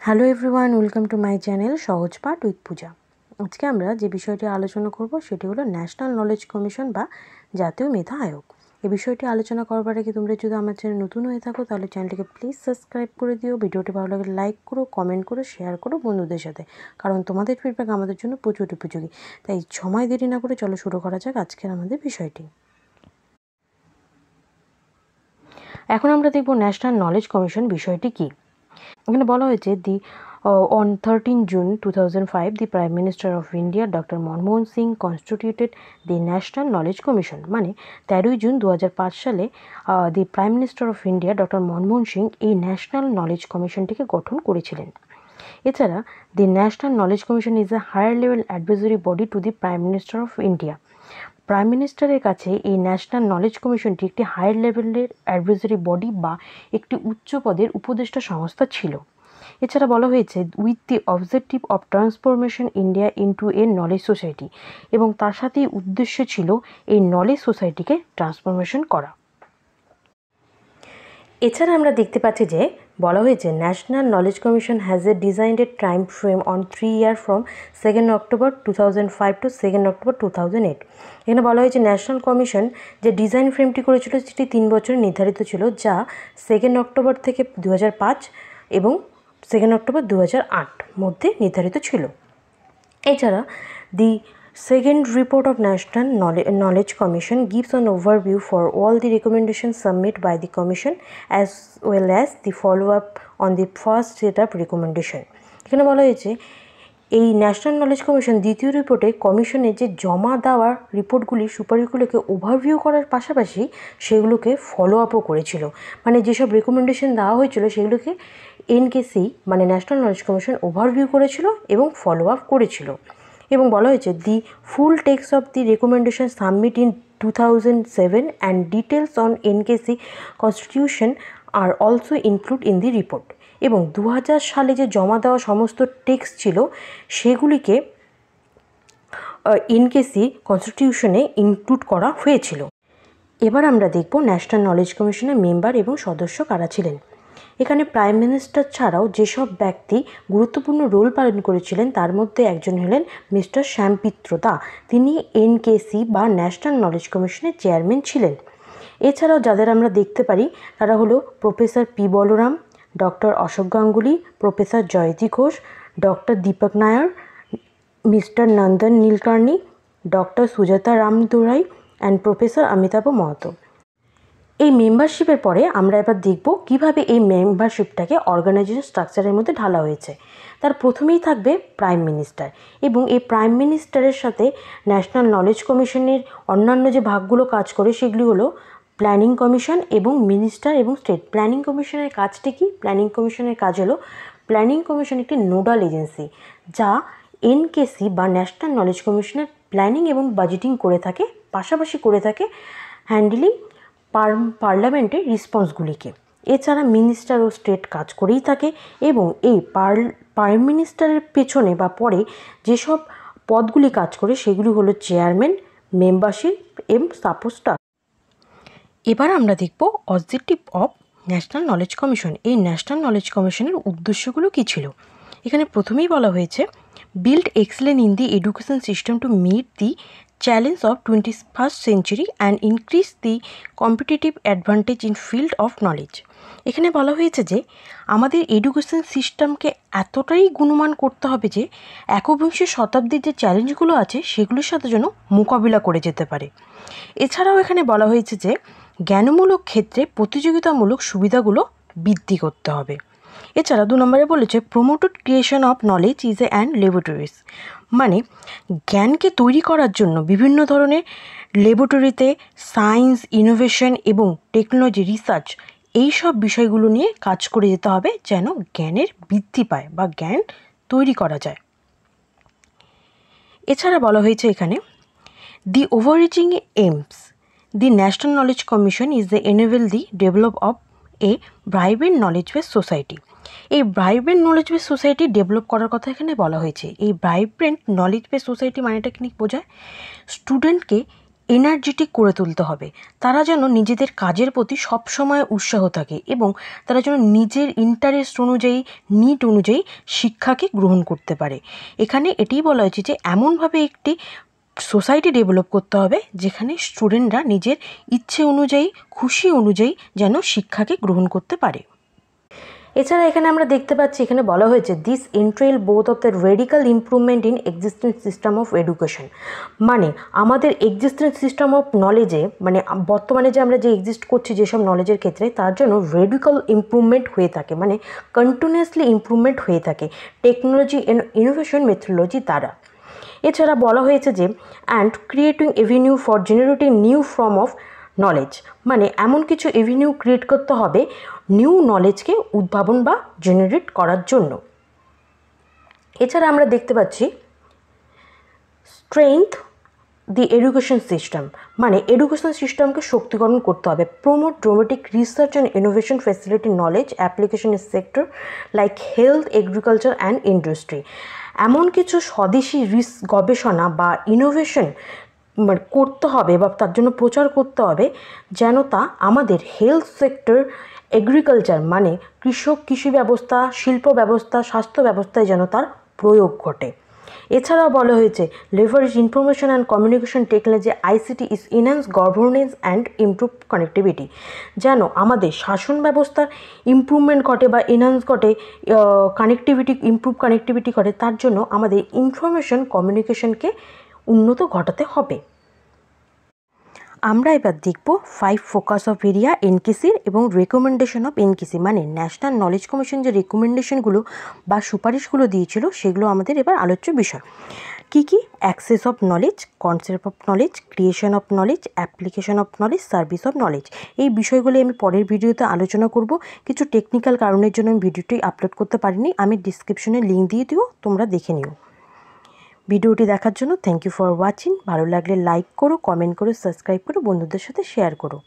Hello everyone, welcome to my channel সহজ পাঠ with পূজা। আজকে আমরা যে বিষয়টি আলোচনা করব সেটি হলো ন্যাশনাল নলেজ কমিশন বা জাতীয় মেধা আয়োগ। এই বিষয়টি আলোচনা করবার আগে তোমরা যদি আমার চ্যানেল নতুন হয়ে থাকো তাহলে চ্যানেলটিকে প্লিজ সাবস্ক্রাইব করে দিও, ভিডিওটি ভালো লাগলে লাইক করো, কমেন্ট করো, শেয়ার করো বন্ধুদের সাথে, কারণ তোমাদের ফিডব্যাক আমাদের জন্য প্রচুর উপযোগী। তাই সময় দেরি না করে চলো শুরু করা যাক আজকের আমাদের বিষয়টি। এখন আমরা দেখব ন্যাশনাল নলেজ কমিশন বিষয়টি কী। এখানে বলা হয়েছে on 13 June 2005 the Prime Minister of India Dr. Manmohan Singh constituted the National Knowledge Commission। মানে 13 জুন 2005 সালে the prime minister of India doctor Manmohan Singh এই ন্যাশনাল নলেজ কমিশনটিকে গঠন করেছিলেন। এছাড়া the national knowledge commission is a higher level advisory body to the prime minister of India. Prime মিনিস্টারের কাছে এই ন্যাশনাল নলেজ কমিশনটি একটি হায়ার লেভেলের অ্যাডভাইজারি বডি বা একটি উচ্চ পদের উপদেষ্টা সংস্থা ছিল। এছাড়া বলা হয়েছে with the objective of transformation India into A knowledge society, এবং তার সাথেই উদ্দেশ্য ছিল এই নলেজ সোসাইটিকে ট্রান্সফরমেশন করা। এছাড়া আমরা দেখতে পাচ্ছি যে বলা হয়েছে national knowledge commission has a designed a time frame on 3 year from 2 October 2005 to 2 October 2008। এখানে বলা হয়েছে ন্যাশনাল কমিশন যে ডিজাইন ফ্রেমটি করেছিল সেটি 3 বছরে নির্ধারিত ছিল, যা 2 October থেকে 2005 এবং 2 October 2008 মধ্যে নির্ধারিত ছিল। এছাড়া দি Second report of National Knowledge Commission gives an overview for all the recommendations submitted by the Commission as well as the follow-up on the first set of recommendation। এখানে বলা হয়েছে এই ন্যাশনাল নলেজ কমিশন দ্বিতীয় রিপোর্টে কমিশনের যে জমা দেওয়া রিপোর্টগুলি সুপারিশগুলোকে ওভারভিউ করার পাশাপাশি সেগুলোকে ফলো আপও করেছিল। মানে যেসব রেকমেন্ডেশন দেওয়া হয়েছিল সেগুলোকে এনকেসি মানে ন্যাশনাল নলেজ কমিশন ওভারভিউ করেছিল এবং ফলো আপ করেছিল। এবং বলা হয়েছে the full text of the recommendation submit in 2007 and details on NKC constitution are also include in the report. এবং 2000 সালে যে জমা দেওয়া সমস্ত টেক্সট ছিল সেগুলিকে এনকেসি কনস্টিটিউশনে ইনক্লুড করা হয়েছিল। এবার আমরা দেখব ন্যাশনাল নলেজ কমিশনের মেম্বার এবং সদস্য কারা ছিলেন। এখানে প্রাইম মিনিস্টার ছাড়াও যেসব ব্যক্তি গুরুত্বপূর্ণ রোল পালন করেছিলেন তার মধ্যে একজন হলেন মিস্টার শ্যামপিত্র দা। তিনি এনকেসি বা ন্যাশনাল নলেজ কমিশনের চেয়ারম্যান ছিলেন। এছাড়াও যাদের আমরা দেখতে পারি তারা হলো professor P Balaram, doctor Ashok Ganguly, professor Jayati Ghosh, doctor Deepak Nayyar, mister Nandan Nilekani, doctor Sujatha Ramadorai and professor Amitabh Mattoo. এই মেম্বারশিপের পরে আমরা এবার দেখব কিভাবে এই মেম্বারশিপটাকে অর্গানাইজেশন স্ট্রাকচারের মধ্যে ঢালা হয়েছে। তার প্রথমেই থাকবে প্রাইম মিনিস্টার, এবং এই প্রাইম মিনিস্টারের সাথে ন্যাশনাল নলেজ কমিশনের অন্যান্য যে ভাগগুলো কাজ করে সেগুলি হলো প্ল্যানিং কমিশন এবং মিনিস্টার এবং স্টেট। প্ল্যানিং কমিশনের কাজটি কি? প্ল্যানিং কমিশনের কাজ হলো প্ল্যানিং কমিশন একটি নোডাল এজেন্সি যা এনকেসি বা ন্যাশনাল নলেজ কমিশনের প্ল্যানিং এবং বাজেটিং করে থাকে, পাশাপাশি করে থাকে হ্যান্ডেলিং পার্লামেন্টের রেসপন্সগুলিকে। এছাড়া মিনিস্টার ও স্টেট কাজ করেই থাকে, এবং এই প্রাইম মিনিস্টারের পেছনে বা পরে যেসব পদগুলি কাজ করে সেগুলি হলো চেয়ারম্যান, মেম্বারশিপ এবং সাপোর্ট স্টাফ। এবার আমরা দেখব objective of national knowledge commission. এই ন্যাশনাল নলেজ কমিশনের উদ্দেশ্যগুলো কী ছিল। এখানে প্রথমেই বলা হয়েছে build excellence in the education system to meet the challenge of 21st century and increase the competitive advantage in field of knowledge. এখানে বলা হয়েছে যে আমাদের এডুকেশন সিস্টেমকে এতটাই গুণমান করতে হবে যে একবিংশ শতাব্দীর যে চ্যালেঞ্জগুলো আছে সেগুলোর সাথে যেন মোকাবিলা করে যেতে পারে। এছাড়াও এখানে বলা হয়েছে যে জ্ঞানমূলক ক্ষেত্রে প্রতিযোগিতামূলক সুবিধাগুলো বৃদ্ধি করতে হবে। এছাড়া 2 নম্বরে বলেছে promoted creation of knowledge is a and laboratories. মানে জ্ঞানকে তৈরি করার জন্য বিভিন্ন ধরনের ল্যাবরেটরিতে সায়েন্স, ইনোভেশন এবং টেকনোলজি রিসার্চ এই সব বিষয়গুলো নিয়ে কাজ করে যেতে হবে যেন জ্ঞানের বৃদ্ধি পায় বা জ্ঞান তৈরি করা যায়। এছাড়া বলা হয়েছে এখানে the overreaching aims the national knowledge commission is the enable the develop of a vibrant knowledge base society. এই vibrant knowledge base society develop করার কথা এখানে বলা হয়েছে। এই ভাইব্রেন্ট নলেজ বেস সোসাইটি মানেটা কি বোঝায়? স্টুডেন্টকে এনার্জেটিক করে তুলতে হবে। তারা যেন নিজেদের কাজের প্রতি সবসময় উৎসাহ থাকে এবং তারা যেন নিজের ইন্টারেস্ট অনুযায়ী, নিড অনুযায়ী শিক্ষাকে গ্রহণ করতে পারে। এখানে এটিই বলা হয়েছে যে এমনভাবে একটি সোসাইটি ডেভেলপ করতে হবে যেখানে স্টুডেন্টরা নিজের ইচ্ছে অনুযায়ী, খুশি অনুযায়ী যেন শিক্ষাকে গ্রহণ করতে পারে। এছাড়া এখানে আমরা দেখতে পাচ্ছি, এখানে বলা হয়েছে this entail both of the radical improvement in existence system of education. মানে আমাদের এক্সিস্টেন্স সিস্টেম অফ নলেজে, মানে বর্তমানে যে আমরা যে এক্সিস্ট করছি যেসব নলেজের ক্ষেত্রে, তার জন্য রেডিক্যাল ইমপ্রুভমেন্ট হয়ে থাকে, মানে কন্টিনিউয়াসলি ইমপ্রুভমেন্ট হয়ে থাকে টেকনোলজি অ্যান্ড ইনোভেশন মেথোডোলজি দ্বারা। এছাড়া বলা হয়েছে যে and creating Avenue for generating new form of knowledge, মানে এমন কিছু এভিনিউ ক্রিয়েট করতে হবে নিউ নলেজকে উদ্ভাবন বা জেনারেট করার জন্য। এছাড়া আমরা দেখতে পাচ্ছি স্ট্রেংথ দি এডুকেশন সিস্টেম, মানে এডুকেশন সিস্টেমকে শক্তিকরণ করতে হবে। Promote dramatic research and innovation facility knowledge application in sector like health, agriculture and industry. এমন কিছু স্বদেশি গবেষণা বা ইনোভেশন করতে হবে বা তার জন্য প্রচার করতে হবে যেন তা আমাদের হেলথ সেক্টর, এগ্রিকালচার মানে কৃষি ব্যবস্থা, শিল্প ব্যবস্থা, স্বাস্থ্য ব্যবস্থায় যেন তার প্রয়োগ ঘটে। এছাড়াও বলা হয়েছে leverage information and communication technology ICT is enhance governance and improve connectivity, যেন আমাদের শাসন ব্যবস্থার ইমপ্রুভমেন্ট ঘটে বা এনহ্যান্স ঘটে, কানেক্টিভিটি, ইমপ্রুভ কানেক্টিভিটি ঘটে। তার জন্য আমাদের ইনফরমেশন কমিউনিকেশনকে উন্নত ঘটাতে হবে। আমরা এবার দেখব 5 ফোকাস অফ এরিয়া এনকেসির এবং রেকমেন্ডেশন অফ এনকেসি, মানে ন্যাশনাল নলেজ কমিশন যে রেকমেন্ডেশনগুলো বা সুপারিশগুলো দিয়েছিল সেগুলো আমাদের এবার আলোচ্য বিষয়। কী কী? Access of knowledge, concept of knowledge, creation of knowledge, application of knowledge, service of knowledge. এই বিষয়গুলি আমি পরের ভিডিওতে আলোচনা করব। কিছু টেকনিক্যাল কারণের জন্য আমি ভিডিওটি আপলোড করতে পারিনি, আমি ডিসক্রিপশনে লিঙ্ক দিয়ে দিও, তোমরা দেখে নিও। ভিডিওটি দেখার জন্য থ্যাংক ইউ ফর ওয়াচিং। ভালো লাগলে লাইক করো, কমেন্ট করো, সাবস্ক্রাইব করো, বন্ধুদের সাথে শেয়ার করো।